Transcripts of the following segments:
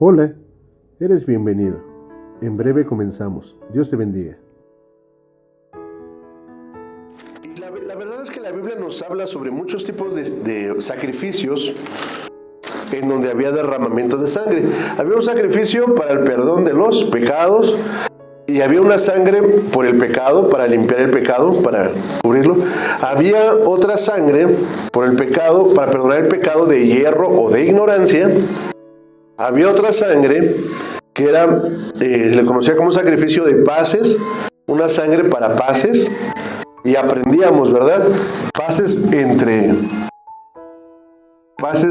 Hola, eres bienvenido. En breve comenzamos. Dios te bendiga. Y la verdad es que la Biblia nos habla sobre muchos tipos de sacrificios en donde había derramamiento de sangre. Había un sacrificio para el perdón de los pecados y había una sangre por el pecado, para limpiar el pecado, para cubrirlo. Había otra sangre por el pecado, para perdonar el pecado de hierro o de ignorancia. Había otra sangre que era, le conocía como sacrificio de paces, una sangre para paces. Y aprendíamos, ¿verdad? Paces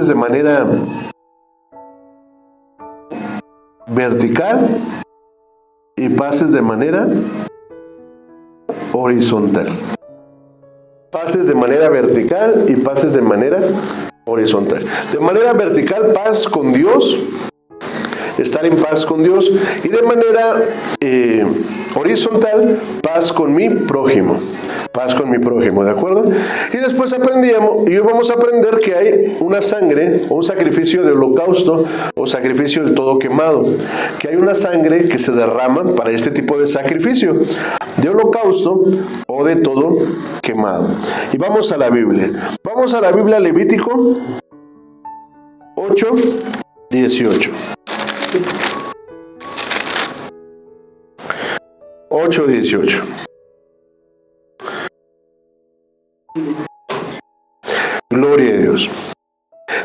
de manera vertical y paces de manera horizontal. Paces de manera vertical y paces de manera horizontal. De manera vertical, paz con Dios, estar en paz con Dios, y de manera horizontal, paz con mi prójimo. Paz con mi prójimo, ¿de acuerdo? Y después aprendíamos, y hoy vamos a aprender que hay una sangre, o un sacrificio de holocausto, o sacrificio del todo quemado. Que hay una sangre que se derrama para este tipo de sacrificio, de holocausto o de todo quemado. Y vamos a la Biblia. Vamos a la Biblia, Levítico 8:18. 8:18. Gloria a Dios.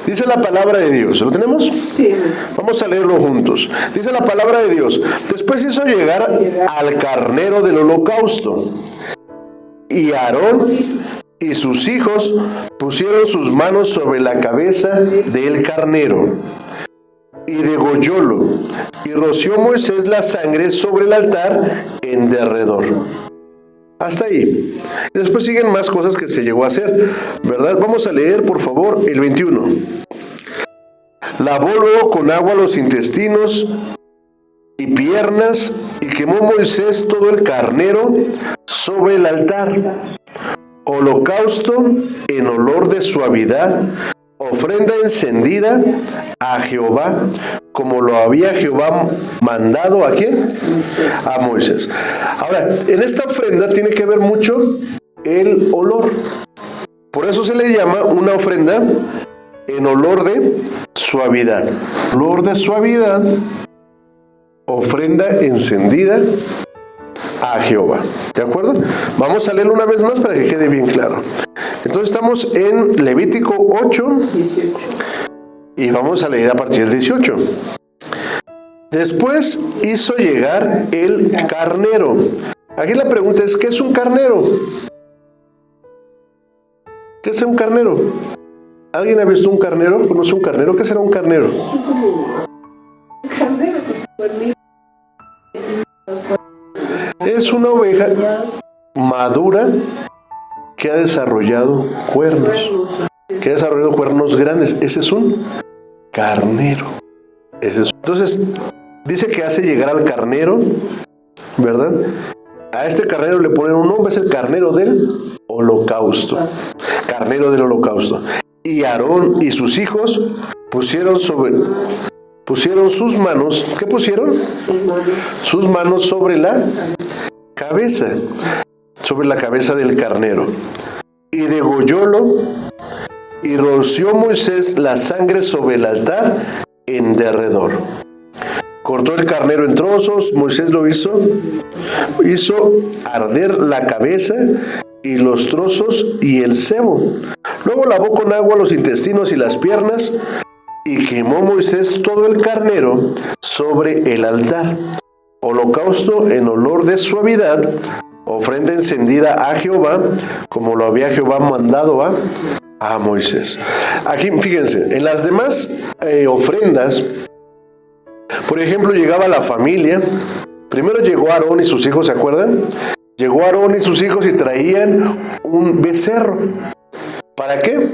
Dice la palabra de Dios. ¿Lo tenemos? Sí. Vamos a leerlo juntos. Dice la palabra de Dios. Después hizo llegar al carnero del holocausto. Y Aarón y sus hijos pusieron sus manos sobre la cabeza del carnero. Y degollólo. Y roció Moisés la sangre sobre el altar en derredor. Hasta ahí. Después siguen más cosas que se llegó a hacer, ¿verdad? Vamos a leer, por favor, el 21. Lavó luego con agua los intestinos y piernas, y quemó Moisés todo el carnero sobre el altar. Holocausto en olor de suavidad, ofrenda encendida a Jehová, como lo había Jehová mandado ¿a quién? A Moisés. Ahora, en esta ofrenda tiene que ver mucho el olor. Por eso se le llama una ofrenda en olor de suavidad. Olor de suavidad, ofrenda encendida a Jehová. ¿De acuerdo? Vamos a leerlo una vez más para que quede bien claro. Entonces estamos en Levítico 8 y vamos a leer a partir del 18. Después hizo llegar el carnero. Aquí la pregunta es, ¿qué es un carnero? ¿Qué es un carnero? ¿Alguien ha visto un carnero? ¿Conoce un carnero? ¿Qué será un carnero? Un carnero que Es una oveja madura que ha desarrollado cuernos. Que ha desarrollado cuernos grandes. Ese es un carnero. Entonces, dice que hace llegar al carnero, ¿verdad? A este carnero le ponen un nombre, es el carnero del holocausto. Carnero del holocausto. Y Aarón y sus hijos pusieron sus manos, ¿qué pusieron? Sus manos sobre la cabeza, del carnero. Y degollólo, y roció Moisés la sangre sobre el altar en derredor. Cortó el carnero en trozos, Moisés lo hizo arder la cabeza y los trozos y el sebo. Luego lavó con agua los intestinos y las piernas, y quemó Moisés todo el carnero sobre el altar. Holocausto en olor de suavidad, ofrenda encendida a Jehová, como lo había Jehová mandado a Moisés. Aquí, fíjense, en las demás ofrendas, por ejemplo, llegaba la familia. Primero llegó Aarón y sus hijos, ¿se acuerdan? Llegó Aarón y sus hijos y traían un becerro. ¿Para qué?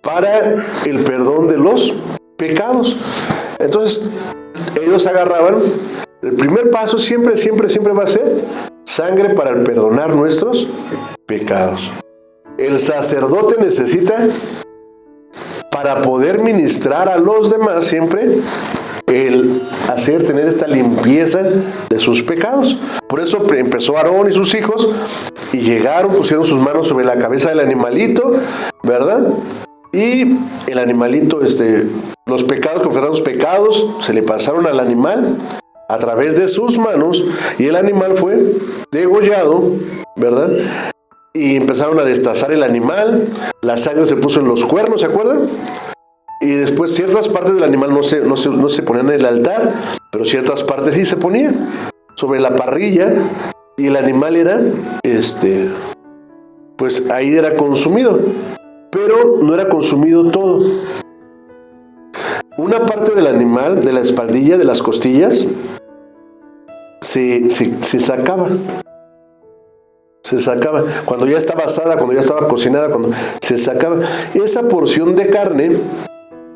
Para el perdón de los pecados. Entonces, ellos agarraban. El primer paso siempre va a ser sangre para perdonar nuestros pecados. El sacerdote necesita, para poder ministrar a los demás siempre, el tener esta limpieza de sus pecados. Por eso empezó Aarón y sus hijos y llegaron, pusieron sus manos sobre la cabeza del animalito, ¿verdad? Y el animalito, los pecados, confesaron los pecados, se le pasaron al animal a través de sus manos y el animal fue degollado, ¿verdad? Y empezaron a destazar el animal, la sangre se puso en los cuernos, ¿se acuerdan? Y después ciertas partes del animal no se ponían en el altar, pero ciertas partes sí se ponían sobre la parrilla y el animal era, pues ahí era consumido, pero no era consumido todo. Una parte del animal, de la espaldilla, de las costillas, se sacaba. Se sacaba. Cuando ya estaba asada, cuando ya estaba cocinada, cuando se sacaba. Esa porción de carne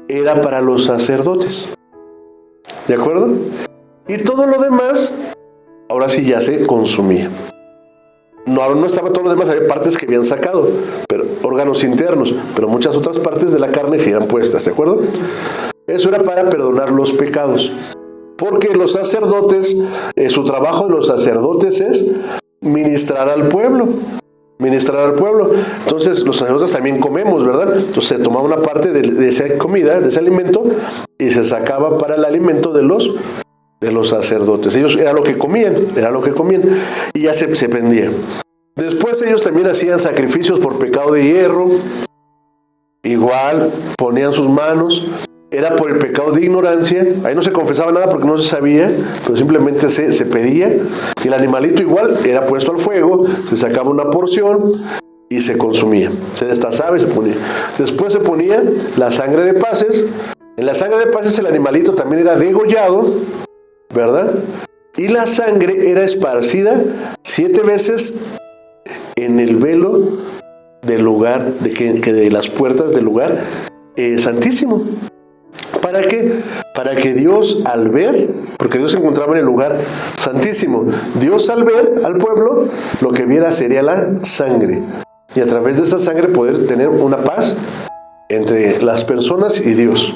era para los sacerdotes. ¿De acuerdo? Y todo lo demás, ahora sí ya se consumía. No estaba todo lo demás, había partes que habían sacado, pero órganos internos, pero muchas otras partes de la carne sí eran puestas, ¿de acuerdo? Eso era para perdonar los pecados. Porque los sacerdotes, su trabajo de los sacerdotes es ministrar al pueblo. Ministrar al pueblo. Entonces los sacerdotes también comemos, ¿verdad? Entonces se tomaba una parte de esa comida, de ese alimento, y se sacaba para el alimento de los sacerdotes. Ellos era lo que comían, y ya se prendía. Después ellos también hacían sacrificios por pecado de hierro. Igual ponían sus manos. Era por el pecado de ignorancia. Ahí no se confesaba nada porque no se sabía, pero simplemente se pedía. Y el animalito igual era puesto al fuego, se sacaba una porción y se consumía. Se destazaba y se ponía. Después se ponía la sangre de paces. En la sangre de paces el animalito también era degollado, ¿verdad? Y la sangre era esparcida 7 veces en el velo del lugar, de las puertas del lugar santísimo. ¿Para qué? Para que Dios al ver, porque Dios se encontraba en el lugar santísimo, Dios al ver al pueblo, lo que viera sería la sangre. Y a través de esa sangre poder tener una paz entre las personas y Dios.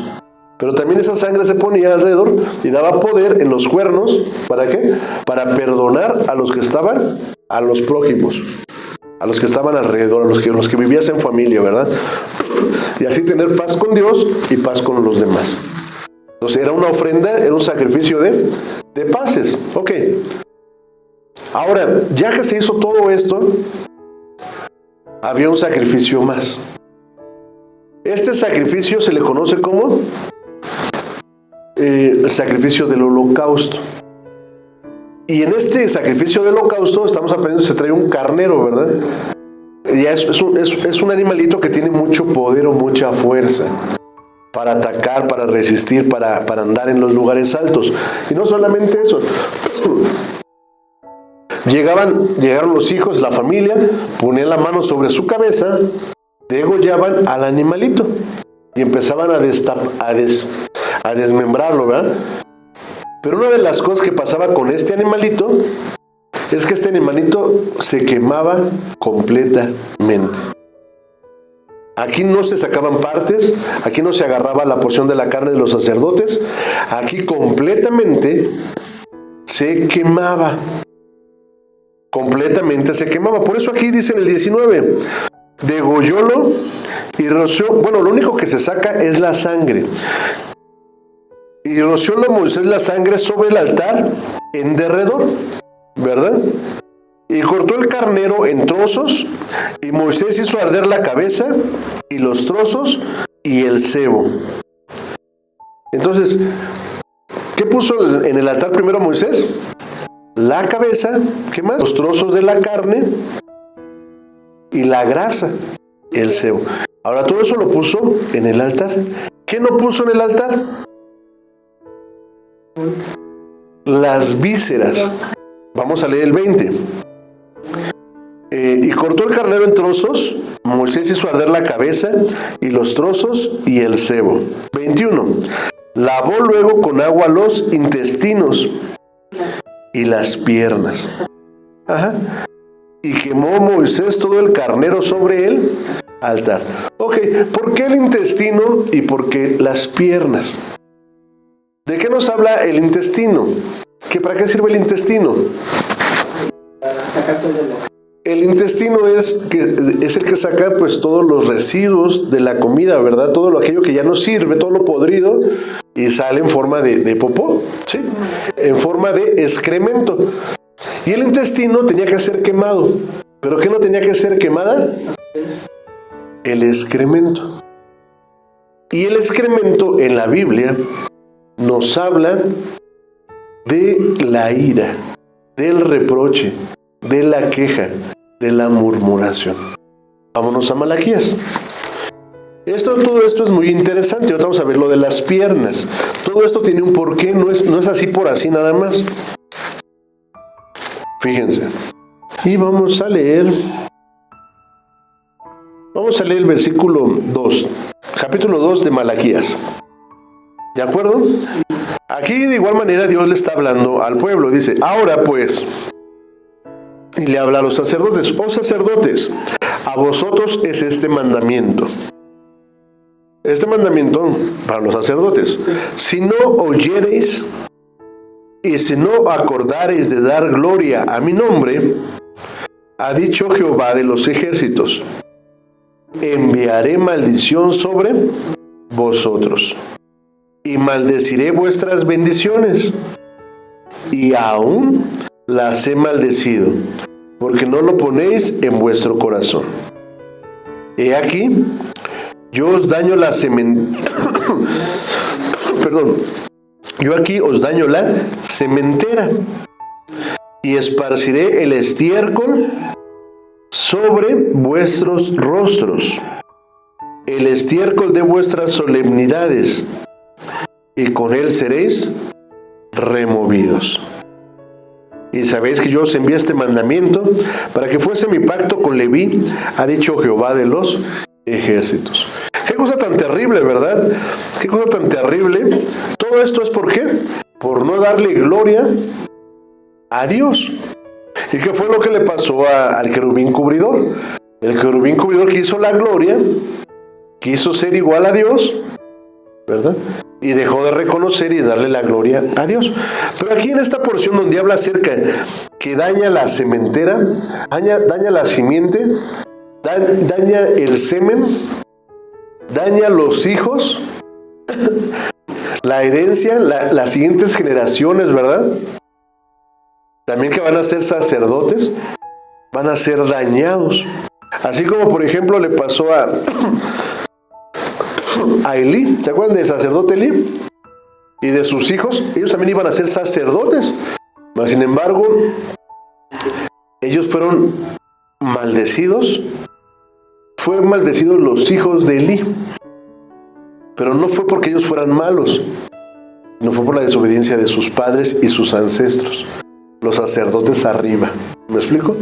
Pero también esa sangre se ponía alrededor y daba poder en los cuernos. ¿Para qué? Para perdonar a los que estaban, a los prójimos, a los que estaban alrededor, a los que vivías en familia, ¿verdad? Y así tener paz con Dios y paz con los demás. Entonces era una ofrenda, era un sacrificio de paces. Ok. Ahora, ya que se hizo todo esto, había un sacrificio más. Este sacrificio se le conoce como el sacrificio del holocausto. Y en este sacrificio del holocausto estamos aprendiendo que se trae un carnero, ¿verdad? Ya es un animalito que tiene mucho poder o mucha fuerza para atacar, para resistir, para andar en los lugares altos. Y no solamente eso. Llegaron los hijos, la familia, ponían la mano sobre su cabeza, degollaban al animalito y empezaban a desmembrarlo, ¿verdad? Pero una de las cosas que pasaba con este animalito es que este animalito se quemaba completamente. Aquí no se sacaban partes, aquí no se agarraba la porción de la carne de los sacerdotes, aquí completamente se quemaba. Completamente se quemaba. Por eso aquí dice en el 19, degollólo y roció. Bueno, lo único que se saca es la sangre. Y roció a Moisés la sangre sobre el altar en derredor, ¿verdad? Y cortó el carnero en trozos, y Moisés hizo arder la cabeza, y los trozos, y el sebo. Entonces, ¿qué puso en el altar primero Moisés? La cabeza, ¿qué más? Los trozos de la carne, y la grasa, el sebo. Ahora todo eso lo puso en el altar. ¿Qué no puso en el altar? Las vísceras. Vamos a leer el 20. Y cortó el carnero en trozos, Moisés hizo arder la cabeza y los trozos y el sebo. 21. Lavó luego con agua los intestinos y las piernas. Y quemó Moisés todo el carnero sobre el altar. Ok, ¿por qué el intestino y por qué las piernas? ¿De qué nos habla el intestino? ¿Para qué sirve el intestino? El intestino es el que saca pues todos los residuos de la comida, ¿verdad? Todo aquello que ya no sirve, todo lo podrido, y sale en forma de popó, ¿sí? En forma de excremento. Y el intestino tenía que ser quemado. ¿Pero qué no tenía que ser quemada? El excremento. Y el excremento en la Biblia nos habla de la ira, del reproche, de la queja, de la murmuración. Vámonos a Malaquías. Todo esto es muy interesante. Ahora vamos a ver lo de las piernas. Todo esto tiene un porqué, no es así por así nada más. Fíjense. Y vamos a leer el versículo 2, capítulo 2 de Malaquías. ¿De acuerdo? Aquí de igual manera Dios le está hablando al pueblo. Dice, ahora pues, y le habla a los sacerdotes, oh sacerdotes, a vosotros es este mandamiento. Este mandamiento para los sacerdotes: si no oyereis y si no acordareis de dar gloria a mi nombre, ha dicho Jehová de los ejércitos, enviaré maldición sobre vosotros y maldeciré vuestras bendiciones, y aún las he maldecido, porque no lo ponéis en vuestro corazón. He aquí, yo os daño la yo aquí os daño la sementera, y esparciré el estiércol sobre vuestros rostros, el estiércol de vuestras solemnidades, y con él seréis removidos. Y sabéis que yo os envié este mandamiento para que fuese mi pacto con Leví, ha dicho Jehová de los ejércitos. Qué cosa tan terrible, ¿verdad? Qué cosa tan terrible. Todo esto es ¿por qué? Por no darle gloria a Dios. ¿Y qué fue lo que le pasó al querubín cubridor? El querubín cubridor quiso la gloria, quiso ser igual a Dios, ¿verdad? Y dejó de reconocer y darle la gloria a Dios. Pero aquí en esta porción donde habla acerca que daña la sementera, daña la simiente, daña el semen, daña los hijos, la herencia, las siguientes generaciones, ¿verdad? También que van a ser sacerdotes, van a ser dañados. Así como por ejemplo le pasó a Elí. ¿Se acuerdan del sacerdote Elí? Y de sus hijos, ellos también iban a ser sacerdotes. Mas sin embargo, ellos fueron maldecidos. Fueron maldecidos los hijos de Elí. Pero no fue porque ellos fueran malos. No fue por la desobediencia de sus padres y sus ancestros. Los sacerdotes arriba. ¿Me explico?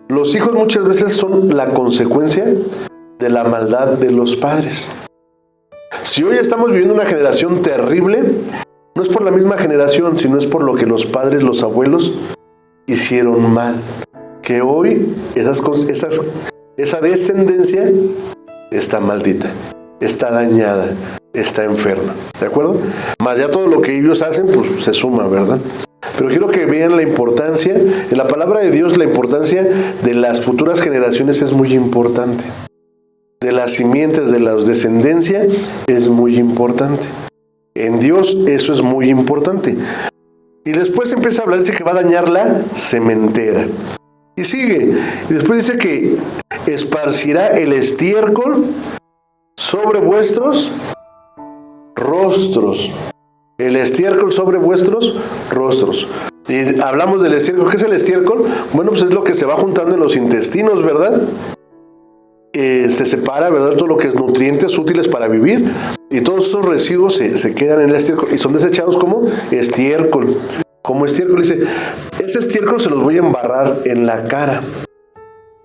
Los hijos muchas veces son la consecuencia de la maldad de los padres. Si hoy estamos viviendo una generación terrible, no es por la misma generación, sino es por lo que los padres, los abuelos hicieron mal. Que hoy esa descendencia está maldita, está dañada, está enferma. ¿De acuerdo? Más ya todo lo que ellos hacen, pues se suma, ¿verdad? Pero quiero que vean la importancia, en la palabra de Dios, la importancia de las futuras generaciones es muy importante. De las simientes, de la descendencia, es muy importante. En Dios eso es muy importante. Y después empieza a hablar, dice que va a dañar la sementera. Y sigue. Y después dice que esparcirá el estiércol sobre vuestros rostros. El estiércol sobre vuestros rostros. Y hablamos del estiércol. ¿Qué es el estiércol? Bueno, pues es lo que se va juntando en los intestinos, ¿verdad? Se separa, ¿verdad? Todo lo que es nutrientes útiles para vivir. Y todos esos residuos se quedan en el estiércol y son desechados como estiércol. Como estiércol. Dice, ese estiércol se los voy a embarrar en la cara.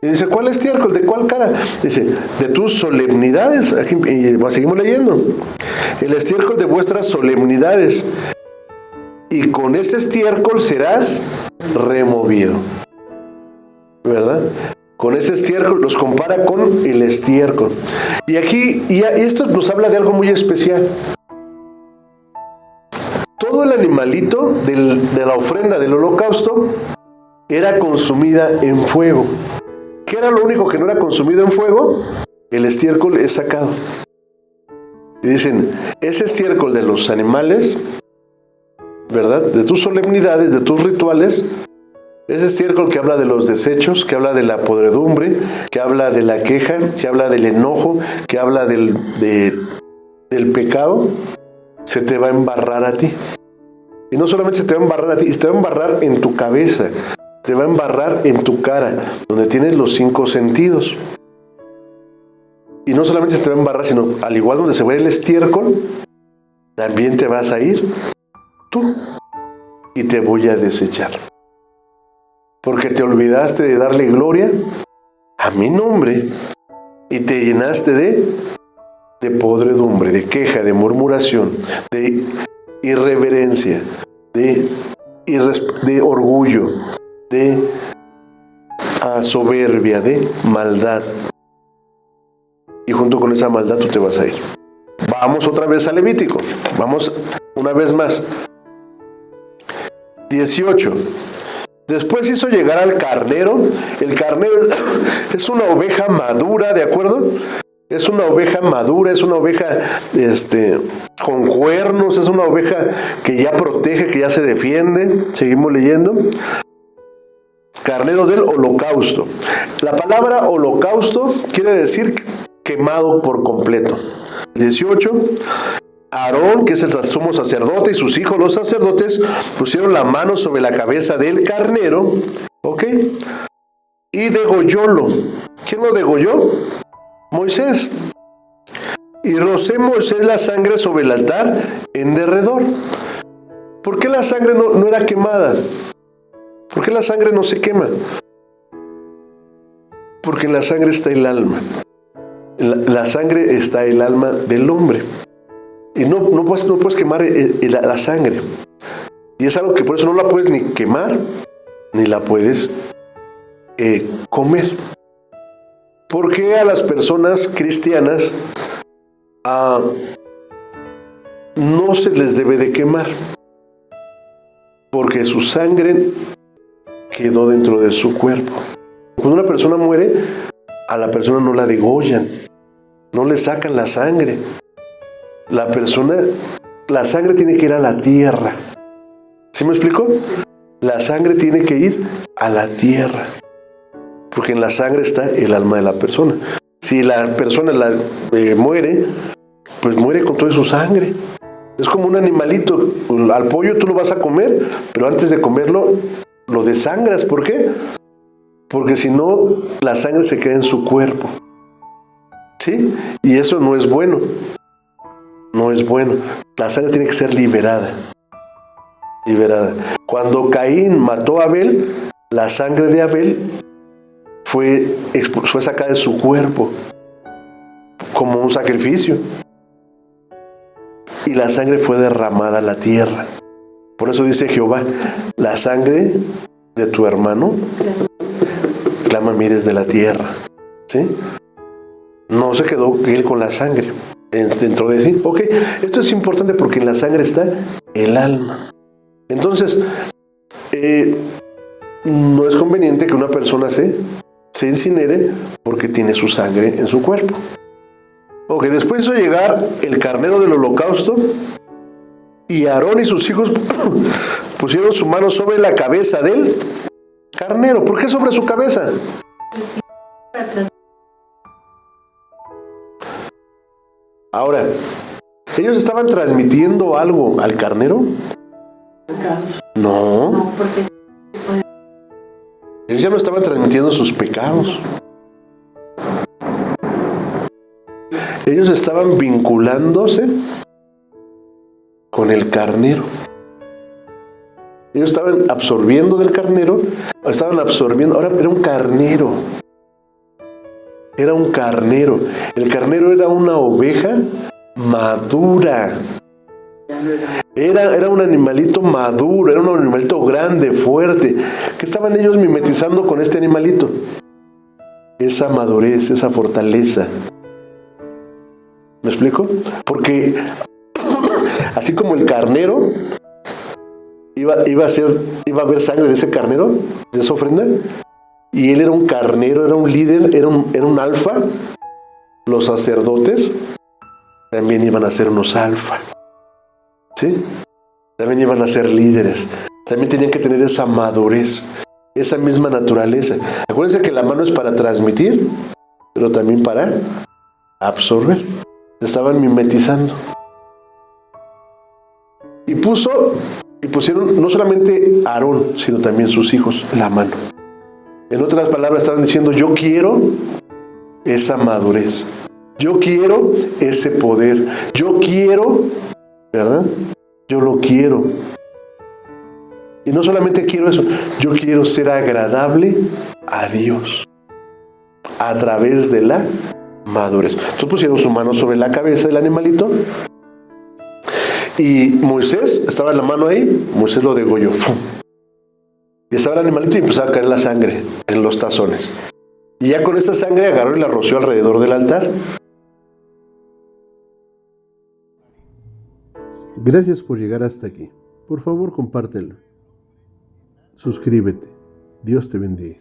Y dice, ¿cuál estiércol? ¿De cuál cara? Dice, de tus solemnidades. Aquí, y seguimos leyendo. El estiércol de vuestras solemnidades. Y con ese estiércol serás removido. ¿Verdad? Con ese estiércol, los compara con el estiércol. Y aquí, y esto nos habla de algo muy especial. todo el animalito de la ofrenda del holocausto era consumida en fuego. ¿Qué era lo único que no era consumido en fuego? El estiércol es sacado. Y dicen, ese estiércol de los animales, ¿verdad? De tus solemnidades, de tus rituales, ese estiércol que habla de los desechos, que habla de la podredumbre, que habla de la queja, que habla del enojo, que habla del pecado, se te va a embarrar a ti. Y no solamente se te va a embarrar a ti, se te va a embarrar en tu cabeza, te va a embarrar en tu cara, donde tienes los 5 sentidos. Y no solamente se te va a embarrar, sino al igual donde se ve el estiércol, también te vas a ir tú y te voy a desechar. Porque te olvidaste de darle gloria a mi nombre y te llenaste de podredumbre, de queja, de murmuración, de irreverencia, de orgullo, de soberbia, de maldad. Y junto con esa maldad tú te vas a ir. Vamos otra vez a Levítico. Vamos una vez más. 18. Después hizo llegar al carnero. El carnero es una oveja madura, ¿de acuerdo? Es una oveja madura, es una oveja con cuernos, es una oveja que ya protege, que ya se defiende. Seguimos leyendo. Carnero del holocausto. La palabra holocausto quiere decir quemado por completo. 18. Aarón, que es el sumo sacerdote, y sus hijos, los sacerdotes, pusieron la mano sobre la cabeza del carnero, ¿ok? Y degollólo. ¿Quién lo degolló? Moisés. Y rocé Moisés la sangre sobre el altar en derredor. ¿Por qué la sangre no era quemada? ¿Por qué la sangre no se quema? Porque en la sangre está el alma. En la sangre está el alma del hombre. Y no puedes quemar la sangre. Y es algo que por eso no la puedes ni quemar, ni la puedes comer. ¿Por qué a las personas cristianas no se les debe de quemar? Porque su sangre quedó dentro de su cuerpo. Cuando una persona muere, a la persona no la degollan, no le sacan la sangre. La sangre tiene que ir a la tierra. ¿Sí me explico? La sangre tiene que ir a la tierra. Porque en la sangre está el alma de la persona. Si la persona muere, pues muere con toda su sangre. Es como un animalito. Al pollo tú lo vas a comer, pero antes de comerlo, lo desangras. ¿Por qué? Porque si no, la sangre se queda en su cuerpo. ¿Sí? Y eso no es bueno. No es bueno. La sangre tiene que ser liberada. Liberada. Cuando Caín mató a Abel, la sangre de Abel fue sacada de su cuerpo como un sacrificio. Y la sangre fue derramada a la tierra. Por eso dice Jehová, la sangre de tu hermano clama a mí desde la tierra. ¿Sí? No se quedó él con la sangre dentro de sí. Ok, esto es importante porque en la sangre está el alma. Entonces, no es conveniente que una persona se incinere porque tiene su sangre en su cuerpo. Ok, después hizo llegar el carnero del holocausto y Aarón y sus hijos pusieron su mano sobre la cabeza del carnero. ¿Por qué sobre su cabeza? Ahora, ¿ellos estaban transmitiendo algo al carnero? No. Ellos ya no estaban transmitiendo sus pecados. Ellos estaban vinculándose con el carnero. Ellos estaban absorbiendo del carnero, ahora era un carnero. Era un carnero. El carnero era una oveja madura. Era un animalito maduro, era un animalito grande, fuerte. ¿Qué estaban ellos mimetizando con este animalito? Esa madurez, esa fortaleza. ¿Me explico? Porque así como el carnero iba a haber sangre de ese carnero, de esa ofrenda, y él era un carnero, era un líder, era un alfa. Los sacerdotes también iban a ser unos alfa, ¿sí? También iban a ser líderes, también tenían que tener esa madurez, esa misma naturaleza. Acuérdense que la mano es para transmitir, pero también para absorber. Se estaban mimetizando. Y pusieron no solamente a Aarón, sino también sus hijos la mano. En otras palabras, estaban diciendo: yo quiero esa madurez, yo quiero ese poder, yo quiero, ¿verdad? Yo lo quiero. Y no solamente quiero eso, yo quiero ser agradable a Dios a través de la madurez. Entonces pusieron su mano sobre la cabeza del animalito. Y Moisés, estaba la mano ahí, Moisés lo degolló. Y estaba el animalito y empezaba a caer la sangre en los tazones. Y ya con esa sangre agarró y la roció alrededor del altar. Gracias por llegar hasta aquí. Por favor, compártelo. Suscríbete. Dios te bendiga.